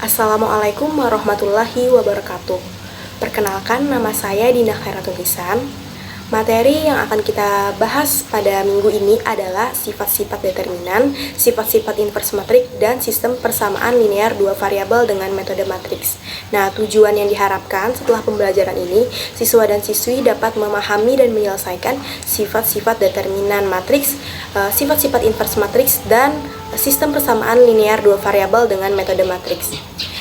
Assalamualaikum warahmatullahi wabarakatuh. Perkenalkan, nama saya Dina Khairatul Hisan. Materi yang akan kita bahas pada minggu ini adalah sifat-sifat determinan, sifat-sifat inverse matrik, dan sistem persamaan linear dua variabel dengan metode matriks. Nah, tujuan yang diharapkan setelah pembelajaran ini, siswa dan siswi dapat memahami dan menyelesaikan sifat-sifat determinan matriks, sifat-sifat inverse matriks, dan sistem persamaan linear dua variabel dengan metode matriks.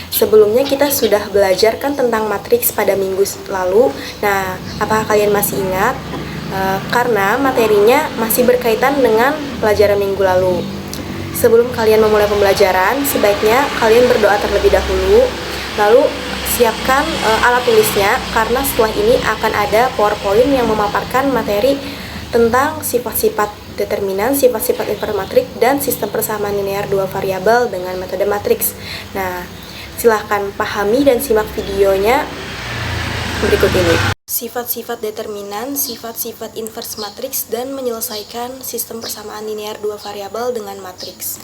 Sebelumnya kita sudah belajar kan tentang matriks pada minggu lalu. Nah, apakah kalian masih ingat? Karena materinya masih berkaitan dengan pelajaran minggu lalu. Sebelum kalian memulai pembelajaran, sebaiknya kalian berdoa terlebih dahulu. Lalu siapkan alat tulisnya, karena setelah ini akan ada PowerPoint yang memaparkan materi tentang sifat-sifat determinan, sifat-sifat inverse matrik, dan sistem persamaan linear dua variabel dengan metode matriks. Nah, silahkan pahami dan simak videonya berikut ini. Sifat-sifat determinan, sifat-sifat inverse matriks, dan menyelesaikan sistem persamaan linear dua variabel dengan matriks.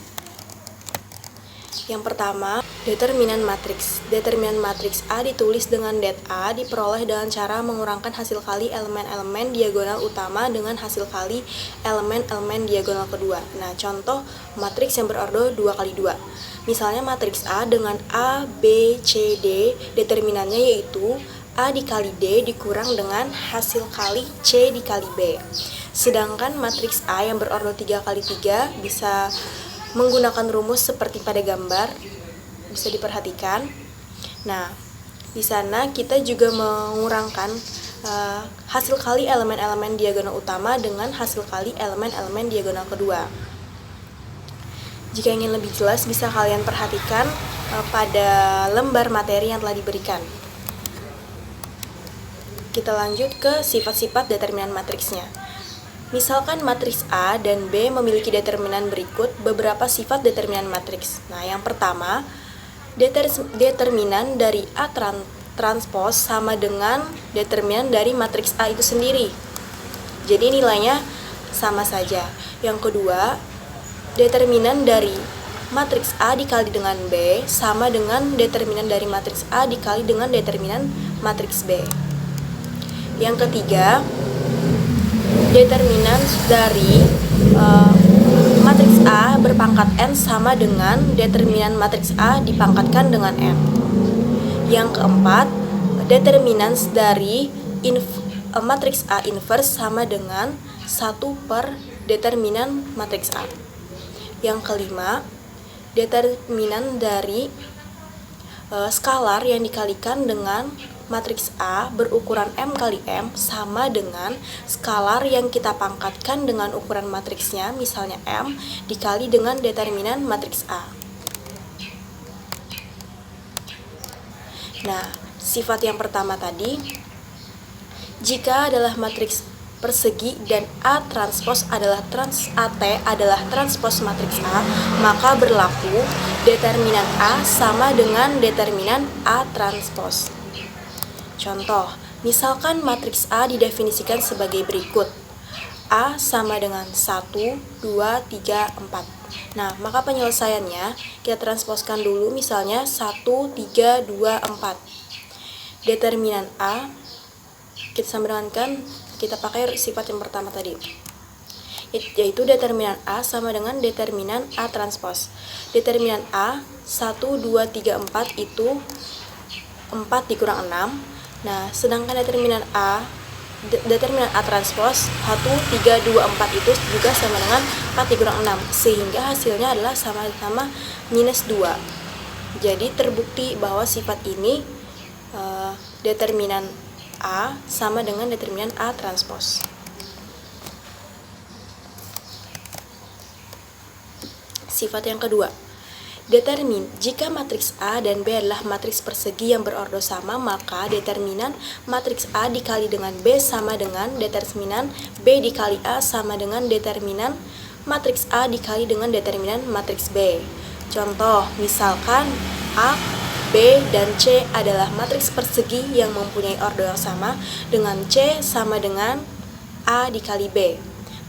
Yang pertama, determinan matriks. Determinan matriks A ditulis dengan det A diperoleh dengan cara mengurangkan hasil kali elemen-elemen diagonal utama dengan hasil kali elemen-elemen diagonal kedua. Nah, contoh matriks yang berordo 2 kali 2. Misalnya matriks A dengan A, B, C, D, determinannya yaitu A dikali D dikurang dengan hasil kali C dikali B. Sedangkan matriks A yang berordo 3 kali 3 bisa menggunakan rumus seperti pada gambar, bisa diperhatikan. Nah, di sana kita juga mengurangkan hasil kali elemen-elemen diagonal utama dengan hasil kali elemen-elemen diagonal kedua. Jika ingin lebih jelas, bisa kalian perhatikan pada lembar materi yang telah diberikan. Kita lanjut ke sifat-sifat determinan matriksnya. Misalkan matriks A dan B memiliki determinan berikut beberapa sifat determinan matriks. Nah, yang pertama, determinan dari A transpos sama dengan determinan dari matriks A itu sendiri. Jadi nilainya sama saja. Yang kedua, determinan dari matriks A dikali dengan B sama dengan determinan dari matriks A dikali dengan determinan matriks B. Yang ketiga, determinan dari matriks A berpangkat N sama dengan determinan matriks A dipangkatkan dengan N. Yang keempat, determinan dari matriks A inverse sama dengan 1 per determinan matriks A. Yang kelima, determinan dari skalar yang dikalikan dengan matriks A berukuran M kali M sama dengan skalar yang kita pangkatkan dengan ukuran matriksnya, misalnya M, dikali dengan determinan matriks A. Nah, sifat yang pertama tadi, jika adalah matriks persegi dan A transpos adalah AT adalah transpos matriks A, maka berlaku determinan A sama dengan determinan A transpos. Contoh, misalkan matriks A didefinisikan sebagai berikut. A sama dengan 1, 2, 3, 4. Nah, maka penyelesaiannya kita transposkan dulu, misalnya 1, 3, 2, 4. Determinan A kita samakan, kita pakai sifat yang pertama tadi, yaitu determinan A sama dengan determinan A transpos. Determinan A 1, 2, 3, 4 itu 4 dikurang 6. Nah, sedangkan determinan A transpos 1, 3, 2, 4 itu juga sama dengan 4 dikurang 6, sehingga hasilnya adalah sama-sama minus 2. Jadi terbukti bahwa sifat ini determinan A sama dengan determinan A transpos. Sifat yang kedua, jika matriks A dan B adalah matriks persegi yang berordo sama, maka determinan matriks A dikali dengan B sama dengan determinan B dikali A sama dengan determinan matriks A dikali dengan determinan matriks B. Contoh, misalkan A, B, dan C adalah matriks persegi yang mempunyai ordo yang sama, dengan C sama dengan A dikali B.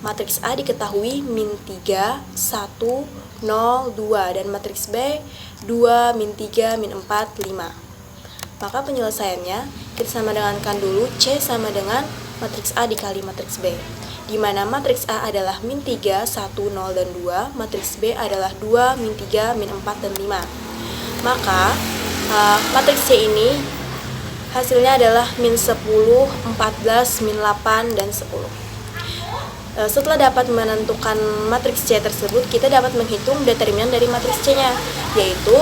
Matriks A diketahui min 3, 1, 0, 2, dan matriks B 2, min 3, min 4, 5. Maka penyelesaiannya kita sama dengankan dulu C sama dengan matriks A dikali matriks B, di mana matriks A adalah min 3, 1, 0, dan 2, matriks B adalah 2, min 3, min 4, dan 5. Maka matriks C ini hasilnya adalah min 10, 14, min 8, dan 10. Setelah dapat menentukan matriks C tersebut, kita dapat menghitung determinan dari matriks C-nya, yaitu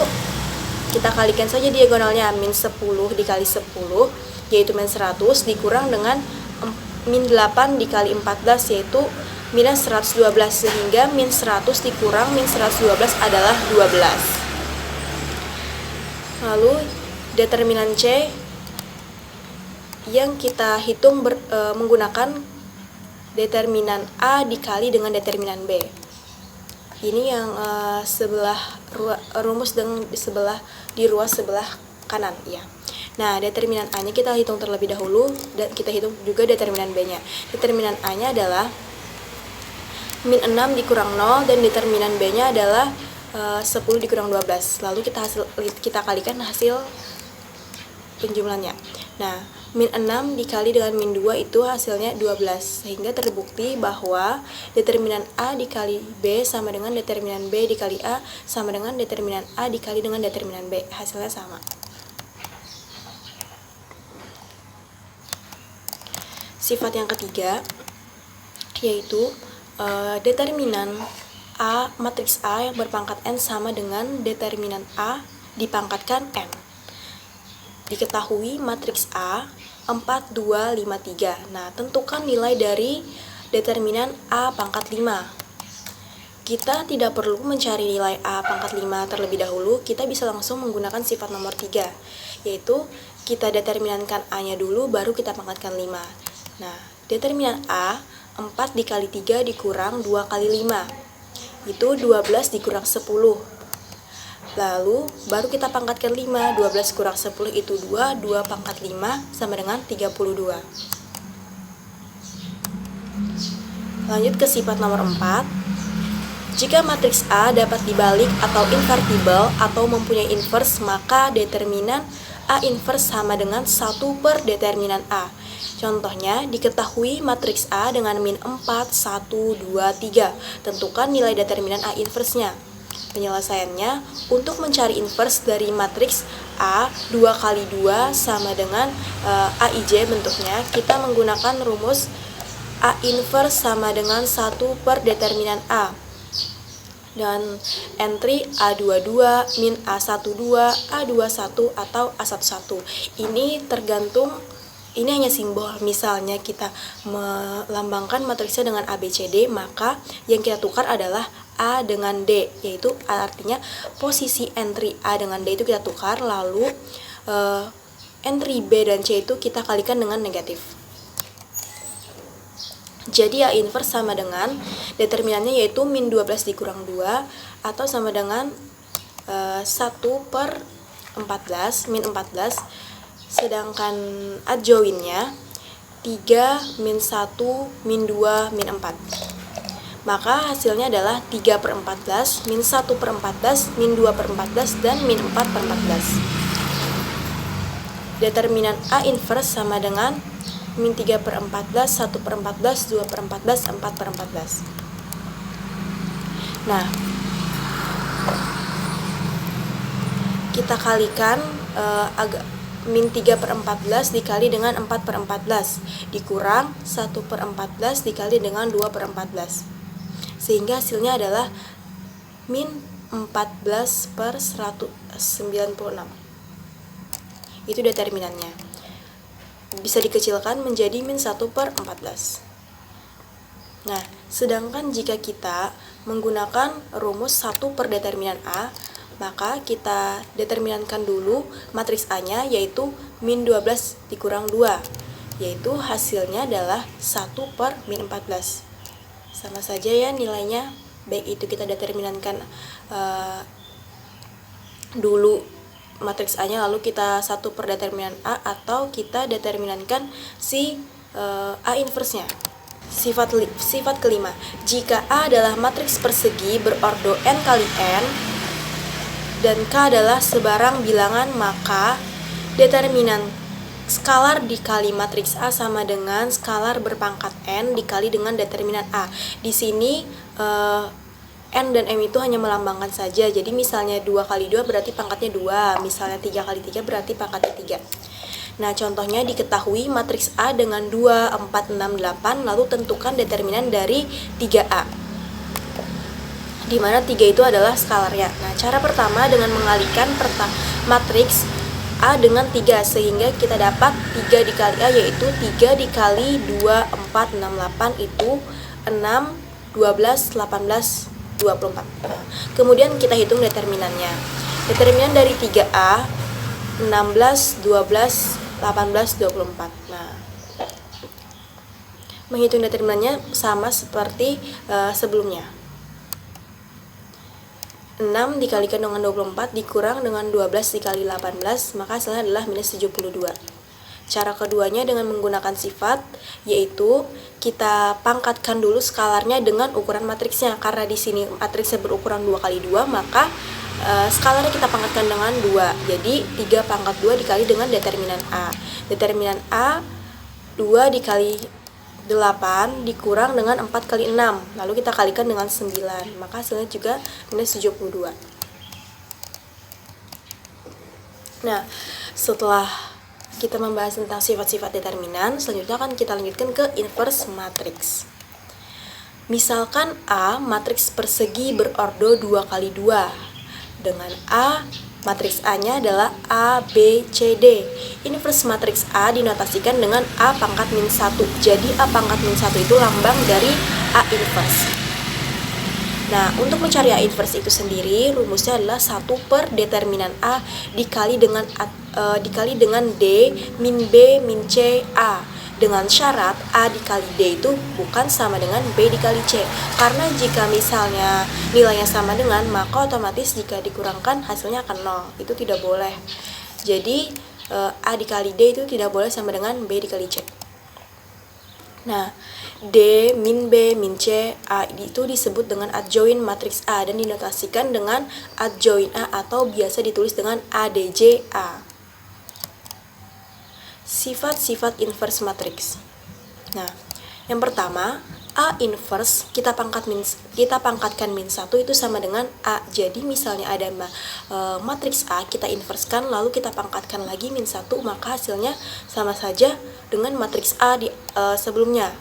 kita kalikan saja diagonalnya, min 10 dikali 10, yaitu min 100, dikurang dengan min 8 dikali 14, yaitu minus 112, sehingga min 100 dikurang min 112 adalah 12. Lalu determinan C yang kita hitung menggunakan determinan A dikali dengan determinan B. Ini yang rumus di ruas sebelah kanan ya. Nah, determinan A-nya kita hitung terlebih dahulu dan kita hitung juga determinan B-nya. Determinan A-nya adalah min 6 dikurang 0 dan determinan B-nya adalah 10 dikurang 12. Lalu kita kalikan hasil penjumlahannya. Nah, min 6 dikali dengan min 2 itu hasilnya 12, sehingga terbukti bahwa determinan A dikali B sama dengan determinan B dikali A sama dengan determinan A dikali dengan determinan B, hasilnya sama. Sifat yang ketiga yaitu determinan A, matriks A yang berpangkat n sama dengan determinan A dipangkatkan n. Diketahui matriks A 4, 2, 5, 3. Nah, tentukan nilai dari determinan A pangkat 5. Kita tidak perlu mencari nilai A pangkat 5 terlebih dahulu, kita bisa langsung menggunakan sifat nomor 3, yaitu kita determinankan A-nya dulu, baru kita pangkatkan 5. Nah, determinan A 4 dikali 3 dikurang 2 kali 5, itu 12 dikurang 10. Lalu baru kita pangkatkan 5, 12 kurang 10 itu 2, 2 pangkat 5 sama dengan 32. Lanjut ke sifat nomor 4. Jika matriks A dapat dibalik atau invertible atau mempunyai inverse, maka determinan A inverse sama dengan 1 per determinan A. Contohnya, diketahui matriks A dengan min 4, 1, 2, 3. Tentukan nilai determinan A inverse-nya. Penyelesaiannya, untuk mencari inverse dari matriks A 2 kali 2 sama dengan AIJ bentuknya, kita menggunakan rumus A inverse sama dengan 1 per determinan A. Dan entry A22, min A12, A21, atau A11. Ini tergantung, ini hanya simbol. Misalnya kita melambangkan matriksnya dengan ABCD, maka yang kita tukar adalah A dengan D, yaitu artinya posisi entry A dengan D itu kita tukar, lalu entry B dan C itu kita kalikan dengan negatif. Jadi A inverse sama dengan determinannya yaitu min 12 dikurang 2 atau sama dengan 1 per 14, min 14, sedangkan adjoinnya 3, min 1, min 2, min 4. Maka hasilnya adalah 3 per 14, min 1 per 14, min 2 per 14, dan min 4 per 14. Determinan A inverse sama dengan min 3 per 14, 1 per 14, 2 per 14, 4 per 14. Nah, kita kalikan min 3 per 14 dikali dengan 4 per 14 dikurang 1 per 14 dikali dengan 2 per 14, sehingga hasilnya adalah min 14 per 196. Itu determinannya. Bisa dikecilkan menjadi min 1 per 14. Nah, sedangkan jika kita menggunakan rumus 1 per determinan A, maka kita determinankan dulu matriks A-nya, yaitu min 12 dikurang 2, yaitu hasilnya adalah 1 per min 14. Sama saja ya nilainya, baik itu kita determinankan dulu matriks A-nya lalu kita 1 per determinan A, atau kita determinankan si A inverse-nya. Sifat kelima, jika A adalah matriks persegi berordo n kali n dan K adalah sebarang bilangan, maka determinan skalar dikali matriks A sama dengan skalar berpangkat n dikali dengan determinan A. Di sini n dan m itu hanya melambangkan saja. Jadi misalnya 2 kali 2 berarti pangkatnya 2, misalnya 3 kali 3 berarti pangkatnya 3. Nah, contohnya diketahui matriks A dengan 2, 4, 6, 8, lalu tentukan determinan dari 3A. Di mana 3 itu adalah skalarnya. Nah, cara pertama dengan mengalihkan matriks A dengan 3, sehingga kita dapat 3 dikali A yaitu 3 dikali 2, 4, 6, 8 itu 6, 12, 18, 24. Nah, kemudian kita hitung determinannya. Determinan dari 3A 16, 12, 18, 24. Nah, menghitung determinannya sama seperti sebelumnya. 6 dikalikan dengan 24 dikurang dengan 12 dikali 18, maka hasilnya adalah minus 72. Cara keduanya dengan menggunakan sifat, yaitu kita pangkatkan dulu skalarnya dengan ukuran matriksnya. Karena di sini matriksnya berukuran 2 kali 2, maka skalarnya kita pangkatkan dengan 2. Jadi 3 pangkat 2 dikali dengan determinan A. Determinan A 2 dikali 8 dikurang dengan 4 kali 6. Lalu kita kalikan dengan 9. Maka hasilnya juga minus 72. Nah, setelah kita membahas tentang sifat-sifat determinan, selanjutnya akan kita lanjutkan ke inverse matriks. Misalkan A matriks persegi berordo 2 kali 2. Dengan A, matriks A-nya adalah A, B, C, D. Inverse matriks A dinotasikan dengan A pangkat min 1. Jadi A pangkat min 1 itu lambang dari A inverse. Nah, untuk mencari A inverse itu sendiri, rumusnya adalah 1 per determinan A dikali dengan D min B min C A. Dengan syarat A dikali D itu bukan sama dengan B dikali C. Karena jika misalnya nilainya sama dengan, maka otomatis jika dikurangkan hasilnya akan 0. Itu tidak boleh. Jadi A dikali D itu tidak boleh sama dengan B dikali C. Nah, D min B min C A itu disebut dengan adjoint matriks A dan dinotasikan dengan adjoint A atau biasa ditulis dengan ADJ A. Sifat-sifat inverse matriks. Nah, yang pertama, A inverse kita pangkatkan min 1 itu sama dengan A. Jadi misalnya ada matriks A, kita inverskan lalu kita pangkatkan lagi min 1, maka hasilnya sama saja dengan matriks A sebelumnya.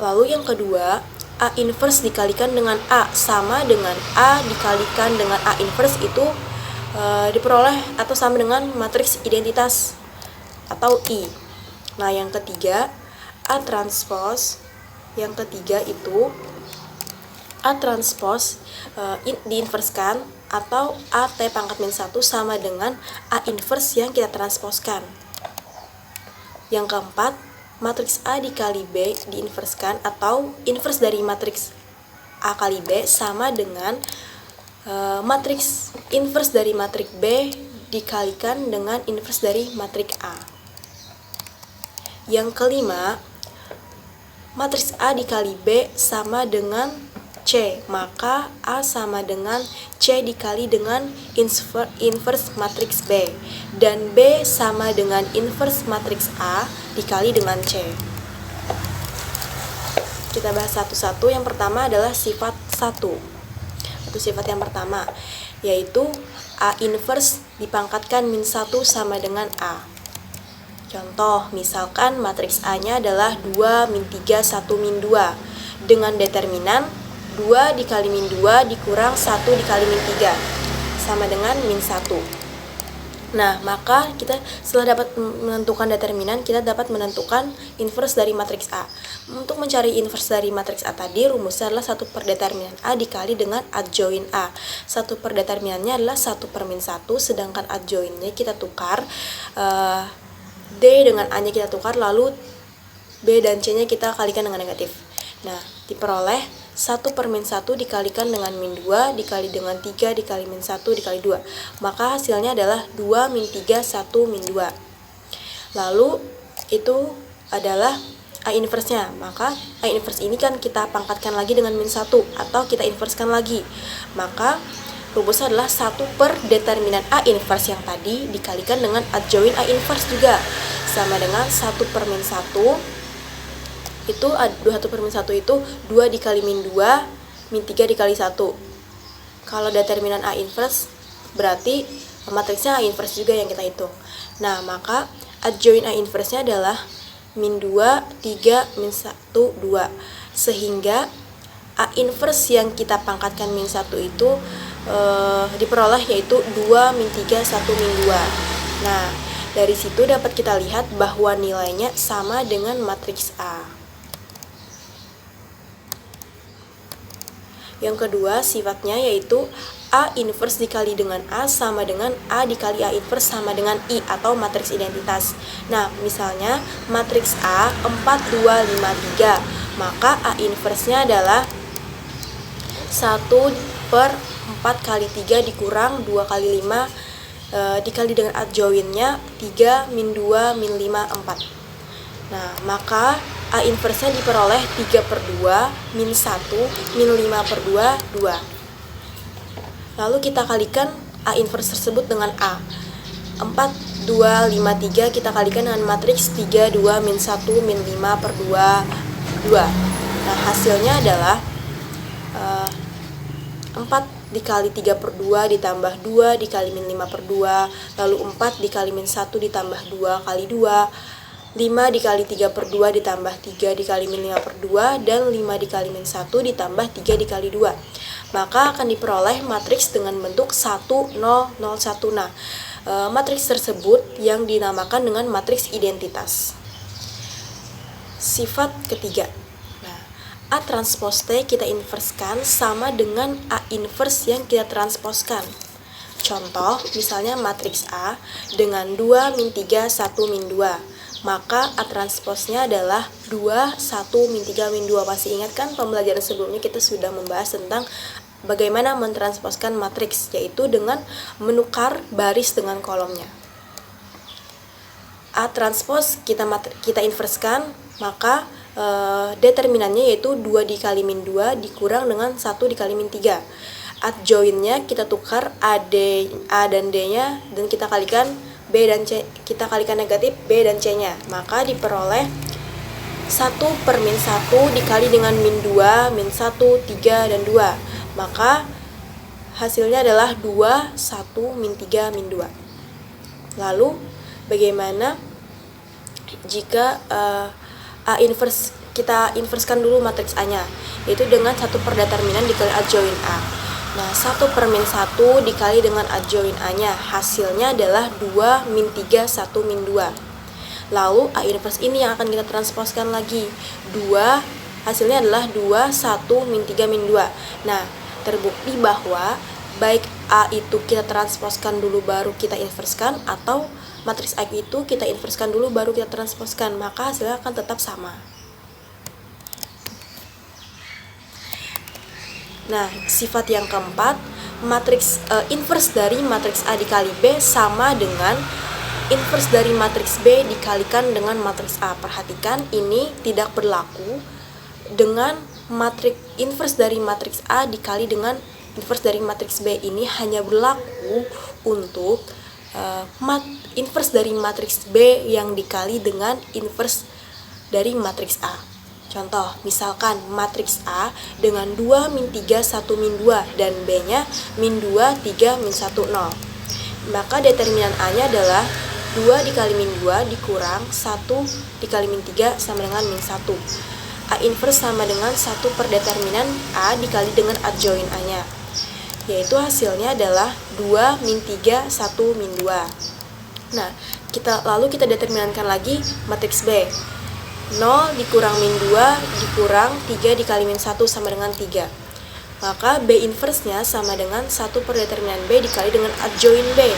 Lalu yang kedua, A inverse dikalikan dengan A sama dengan A dikalikan dengan A inverse itu diperoleh atau sama dengan matriks identitas atau I. Nah, yang ketiga, A transpose. Yang ketiga itu A transpose diinverskan atau AT pangkat min 1 sama dengan A inverse yang kita transposkan. Yang keempat, matriks A dikali B diinverskan atau inverse dari matriks A kali B sama dengan matriks inverse dari matriks B dikalikan dengan inverse dari matriks A. Yang kelima, matriks A dikali B sama dengan C, maka A sama dengan C dikali dengan inverse matriks B, dan B sama dengan inverse matriks A dikali dengan C. Kita bahas satu-satu. Yang pertama adalah sifat 1. Itu sifat yang pertama, yaitu A inverse dipangkatkan min 1 sama dengan A. Contoh, misalkan matriks A-nya adalah 2 min 3, 1 min 2. Dengan determinan 2 dikali min 2 dikurang 1 dikali min 3 sama dengan min 1. Nah, maka kita setelah dapat menentukan determinan, kita dapat menentukan inverse dari matriks A. Untuk mencari inverse dari matriks A tadi, rumusnya adalah 1 per determinan A dikali dengan adjoint A. 1 per determinannya adalah 1 per min 1, sedangkan adjointnya kita tukar, D dengan A-nya kita tukar, lalu B dan C-nya kita kalikan dengan negatif. Nah, diperoleh 1 per min 1 dikalikan dengan min 2 dikali dengan 3 dikali min 1 dikali 2. Maka hasilnya adalah 2 min 3, 1 min 2. Lalu itu adalah A inverse-nya. Maka A inverse ini kan kita pangkatkan lagi dengan min 1 atau kita inverskan lagi. Maka rumusnya adalah 1 per determinan A inverse yang tadi dikalikan dengan adjoint A inverse juga, sama dengan 1 per min 1 itu 1 per min 1 itu 2 dikali min 2 min 3 dikali 1. Kalau determinan A inverse berarti matriksnya A inverse juga yang kita hitung. Nah, maka adjoint A inverse-nya adalah min 2, 3, min 1, 2. Sehingga A inverse yang kita pangkatkan min 1 itu diperoleh yaitu 2, min 3, 1, min 2. Nah, dari situ dapat kita lihat bahwa nilainya sama dengan matriks A. Yang kedua sifatnya yaitu A inverse dikali dengan A sama dengan A dikali A inverse sama dengan I atau matriks identitas. Nah, misalnya matriks A 4, 2, 5, 3, maka A inverse-nya adalah 1 per 4 kali 3 dikurang 2 kali 5 dikali dengan adjoint-nya 3, min 2, min 5, 4. Nah, maka A inverse-nya diperoleh 3 per 2, min 1, min 5 per 2, 2. Lalu kita kalikan A inverse tersebut dengan A. 4, 2, 5, 3 kita kalikan dengan matriks 3, 2, min 1, min 5 per 2, 2. Nah, hasilnya adalah 4 dikali 3 per 2 ditambah 2 dikali min 5 per 2, lalu 4 dikali min 1 ditambah 2 kali 2, 5 dikali 3 per 2 ditambah 3 dikali min 5 per 2, dan 5 dikali min 1 ditambah 3 dikali 2. Maka akan diperoleh matriks dengan bentuk 1, 0, 0, 1. Nah, matriks tersebut yang dinamakan dengan matriks identitas. Sifat ketiga. Nah, A transpose T kita inverskan sama dengan A inverse yang kita transposkan. Contoh, misalnya matriks A dengan 2, min 3, 1, min 2. Maka A transpose-nya adalah 2, 1, min 3, min 2. Masih ingat kan pembelajaran sebelumnya kita sudah membahas tentang bagaimana mentransposkan matriks, yaitu dengan menukar baris dengan kolomnya. A transpose kita inverskan, maka determinannya yaitu 2 dikali min 2 dikurang dengan 1 dikali min 3. Adjoint-nya kita tukar A dan D-nya dan kita kalikan B dan C, kita kalikan negatif B dan C-nya. Maka diperoleh 1 per min 1 dikali dengan min 2, min 1, 3, dan 2. Maka hasilnya adalah 2, 1, min 3, min 2. Lalu bagaimana jika A inverse, kita inverskan dulu matriks A-nya, yaitu dengan 1 per determinan dikali adjoint A. Nah, 1 per min 1 dikali dengan adjoint A-nya, hasilnya adalah 2, min 3, 1, min 2. Lalu A inverse ini yang akan kita transposkan lagi. 2, hasilnya adalah 2, 1, min 3, min 2. Nah, terbukti bahwa baik A itu kita transposkan dulu baru kita inverskan, atau matriks A itu kita inverskan dulu baru kita transposkan, maka hasilnya akan tetap sama. Nah, sifat yang keempat, matriks inverse dari matriks A dikali B sama dengan inverse dari matriks B dikalikan dengan matriks A. Perhatikan, ini tidak berlaku dengan matriks inverse dari matriks A dikali dengan inverse dari matriks B. Ini hanya berlaku untuk inverse dari matriks B yang dikali dengan inverse dari matriks A. Contoh, misalkan matriks A dengan 2, min 3, 1, min 2 dan B-nya min 2, 3, min 1, 0. Maka determinan A-nya adalah 2 dikali min 2 dikurang 1 dikali min 3 sama dengan min 1. A inverse sama dengan 1 per determinan A dikali dengan adjoint A-nya, yaitu hasilnya adalah 2, min 3, 1, min 2. Nah, lalu kita determinankan lagi matriks B. 0 dikurang min 2 dikurang 3 dikali min 1 sama dengan 3. Maka B inverse-nya sama dengan 1 per determinan B dikali dengan adjoint B,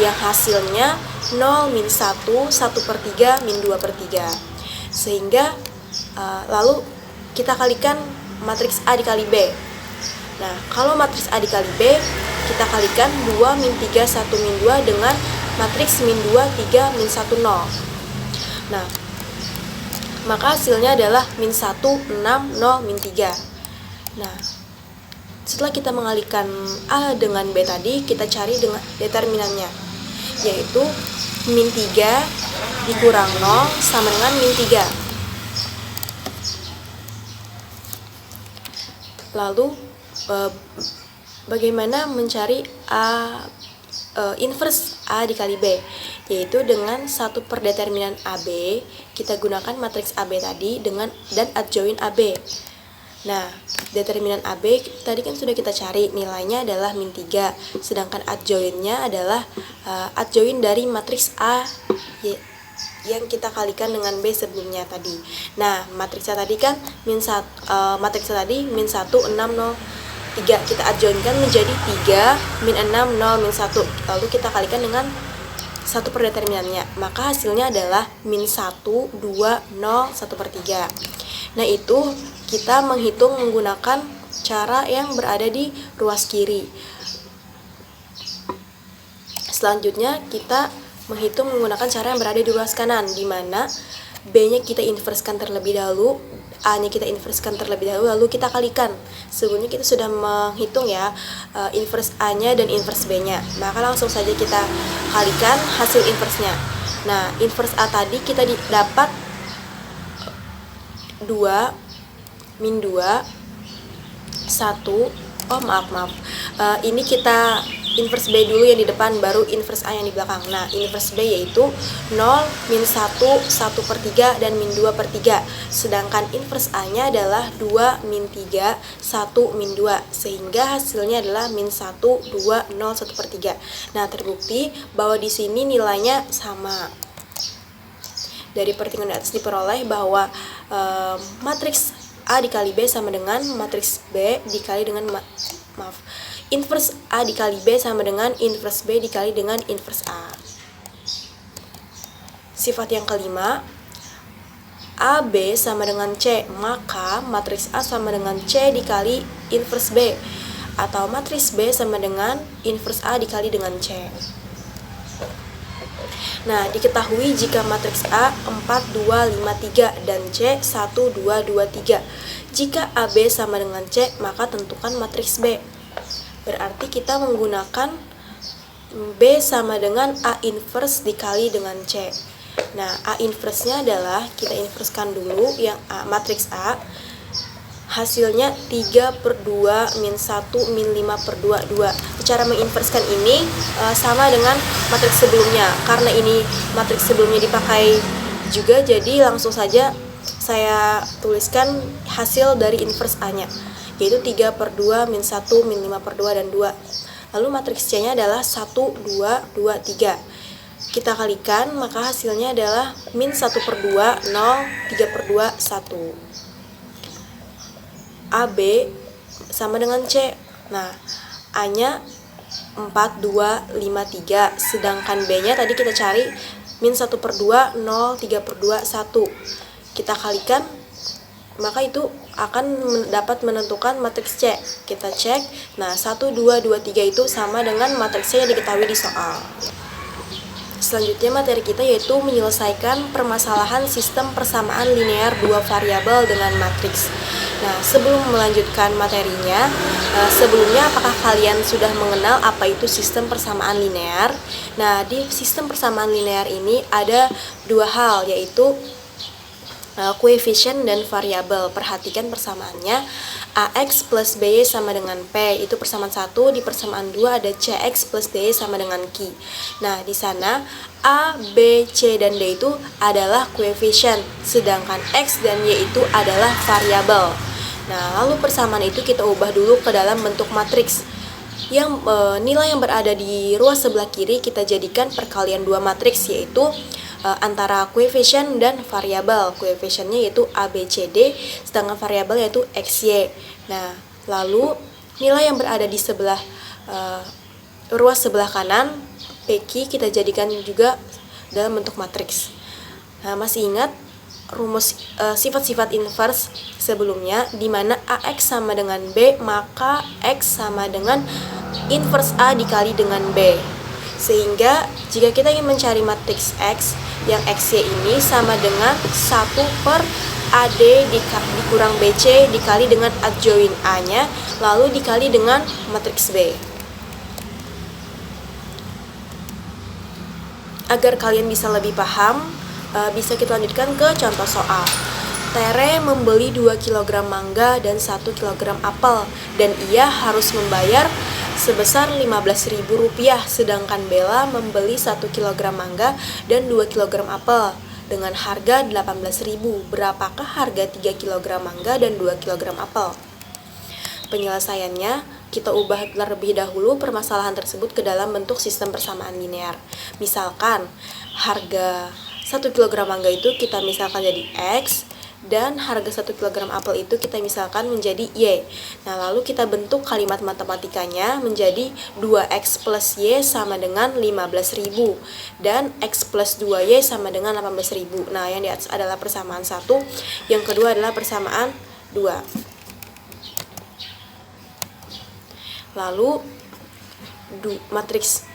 yang hasilnya 0, min 1, 1 per 3, min 2 per 3. Sehingga lalu kita kalikan matriks A dikali B. Nah, kalau matriks A dikali B, kita kalikan 2, min 3, 1, min 2 dengan matriks min 2, 3, min 1, 0. Nah, maka hasilnya adalah min 1, 6, 0, min 3. Nah, setelah kita mengalihkan A dengan B tadi, kita cari dengan determinannya, yaitu min 3 dikurang 0 sama dengan min 3. Lalu bagaimana mencari inverse A dikali B, yaitu dengan satu per determinan AB, kita gunakan matriks AB tadi dan adjoin AB. Nah, determinan AB tadi kan sudah kita cari, nilainya adalah min 3, sedangkan adjoinnya adalah adjoin dari matriks A yang kita kalikan dengan B sebelumnya tadi. Nah, matriksnya tadi kan matriksnya tadi min 1, 6, 0, 3, kita adjoinkan menjadi 3, min 6, 0, min 1, lalu kita kalikan dengan satu per determinannya, maka hasilnya adalah min 1, 2, 0, 1 per 3. Nah, itu kita menghitung menggunakan cara yang berada di ruas kiri. Selanjutnya kita menghitung menggunakan cara yang berada di ruas kanan, di mana B-nya kita inverskan terlebih dahulu, A-nya kita inverskan terlebih dahulu, lalu kita kalikan. Sebelumnya kita sudah menghitung ya inverse A-nya dan inverse B-nya, maka langsung saja kita kalikan hasil inverse-nya. Nah, inverse A tadi kita dapat 2, min 2, 1, ini kita inverse B dulu yang di depan, baru inverse A yang di belakang. Nah, inverse B yaitu 0, min 1, 1 per 3, dan min 2 per 3. Sedangkan inverse A-nya adalah 2, min 3, 1, min 2. Sehingga hasilnya adalah min 1, 2, 0, 1 per 3. Nah, terbukti bahwa di sini nilainya sama. Dari perhitungan di atas diperoleh bahwa matriks A dikali B sama dengan matriks B dikali dengan inverse A dikali B sama dengan inverse B dikali dengan inverse A. Sifat yang kelima, AB sama dengan C, maka matriks A sama dengan C dikali inverse B, atau matriks B sama dengan inverse A dikali dengan C. Nah, diketahui jika matriks A 4, 2, 5, 3 dan C 1, 2, 2, 3. Jika AB sama dengan C, maka tentukan matriks B. Berarti kita menggunakan B sama dengan A inverse dikali dengan C. Nah, A inverse-nya adalah kita inverskan dulu yang matriks A. Hasilnya 3 per 2, min 1, min 5 per 2, 2. Cara menginverskan ini sama dengan matriks sebelumnya. Karena ini matriks sebelumnya dipakai juga, jadi langsung saja saya tuliskan hasil dari inverse A-nya, yaitu 3 per 2, min 1, min 5 per 2, dan 2. Lalu matriks C-nya adalah 1, 2, 2, 3. Kita kalikan, maka hasilnya adalah min 1 per 2, 0, 3 per 2, 1. AB sama dengan C. Nah, A-nya 4, 2, 5, 3. Sedangkan B-nya tadi kita cari min 1 per 2, 0, 3 per 2, 1. Kita kalikan, maka itu akan dapat menentukan matriks C. Kita cek, nah 1, 2, 2, 3 itu sama dengan matriks C yang diketahui di soal. Selanjutnya materi kita yaitu menyelesaikan permasalahan sistem persamaan linear dua variabel dengan matriks. Nah, sebelum melanjutkan materinya, sebelumnya apakah kalian sudah mengenal apa itu sistem persamaan linear? Nah, di sistem persamaan linear ini ada dua hal, yaitu koefisien dan variabel. Perhatikan persamaannya, AX plus BY sama dengan P, itu persamaan 1. Di persamaan 2 ada CX plus DY sama dengan Q. Nah, di sana A, B, C, dan D itu adalah koefisien, sedangkan X dan Y itu adalah variabel. Nah, lalu persamaan itu kita ubah dulu ke dalam bentuk matriks. Yang nilai yang berada di ruas sebelah kiri kita jadikan perkalian dua matriks, yaitu antara koefisien dan variabel. Koefisiennya yaitu A, B, C, D, sedangkan variabel yaitu X, Y. Nah, lalu nilai yang berada di sebelah ruas sebelah kanan, PQ, kita jadikan juga dalam bentuk matriks. Nah, masih ingat rumus sifat-sifat inverse sebelumnya, di mana AX sama dengan B, maka X sama dengan inverse A dikali dengan B. Sehingga jika kita ingin mencari matriks X, yang XY ini sama dengan 1 per AD dikurang BC dikali dengan adjoin A-nya, lalu dikali dengan matriks B. Agar kalian bisa lebih paham, bisa kita lanjutkan ke contoh soal. Tere membeli 2 kg mangga dan 1 kg apel, dan ia harus membayar sebesar Rp15.000, sedangkan Bella membeli 1 kg mangga dan 2 kg apel dengan harga Rp18.000. Berapakah harga 3 kg mangga dan 2 kg apel? Penyelesaiannya, kita ubah terlebih dahulu permasalahan tersebut ke dalam bentuk sistem persamaan linear. Misalkan, harga 1 kg mangga itu kita misalkan jadi X, dan harga 1 kg apel itu kita misalkan menjadi Y. Nah, lalu kita bentuk kalimat matematikanya menjadi 2X plus Y sama dengan 15.000 dan X plus 2Y sama dengan 18.000. Nah, yang di atas adalah persamaan 1, yang kedua adalah persamaan 2. Lalu matriks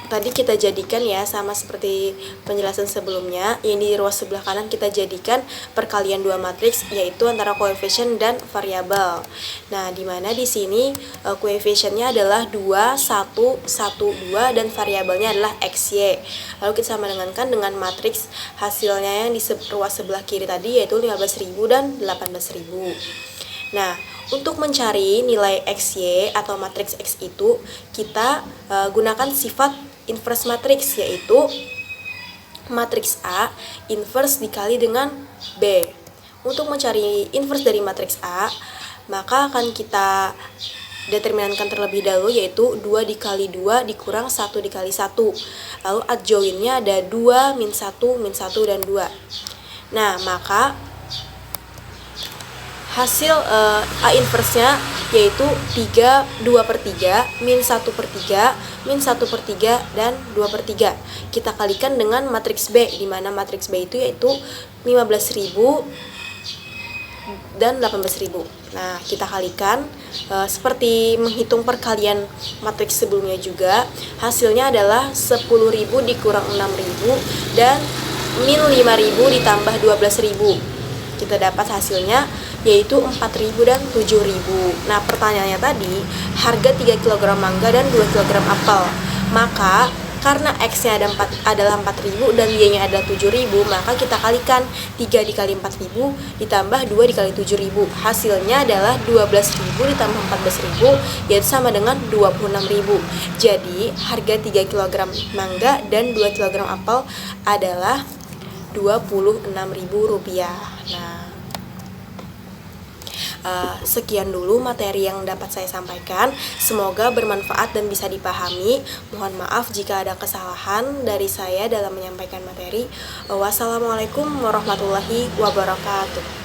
tadi kita jadikan ya, sama seperti penjelasan sebelumnya. Yang di ruas sebelah kanan kita jadikan perkalian dua matriks, yaitu antara koefisien dan variabel. Nah, di mana di sini koefisiennya adalah 2, 1, 1, 2 dan variabelnya adalah XY. Lalu kita sama dengan matriks hasilnya yang di ruas sebelah kiri tadi, yaitu 15.000 dan 18.000. Nah, untuk mencari nilai XY atau matriks X itu, kita gunakan sifat inverse matriks, yaitu matriks A inverse dikali dengan B. Untuk mencari inverse dari matriks A, maka akan kita determinankan terlebih dahulu, yaitu 2 dikali 2 dikurang 1 dikali 1. Lalu adjoinnya ada 2, min 1, min 1, dan 2. Nah, maka hasil A inverse-nya yaitu 2/3, min 1/3, min 1/3, dan 2/3. Kita kalikan dengan matriks B, di mana matriks B itu yaitu 15.000 dan 18.000. Nah, kita kalikan seperti menghitung perkalian matriks sebelumnya juga. Hasilnya adalah 10.000 dikurang 6.000 dan min 5.000 ditambah 12.000. Kita dapat hasilnya yaitu 4.000 dan 7.000. Nah, pertanyaannya tadi, harga 3 kg mangga dan 2 kg apel. Maka karena X-nya adalah 4.000 dan Y-nya adalah 7.000, maka kita kalikan 3 dikali 4.000 ditambah 2 dikali 7.000. Hasilnya adalah 12.000 ditambah 14.000, yaitu sama dengan 26.000. Jadi, harga 3 kg mangga dan 2 kg apel adalah Rp26.000. Nah, sekian dulu materi yang dapat saya sampaikan. Semoga bermanfaat dan bisa dipahami. Mohon maaf jika ada kesalahan dari saya dalam menyampaikan materi. Wassalamualaikum warahmatullahi wabarakatuh.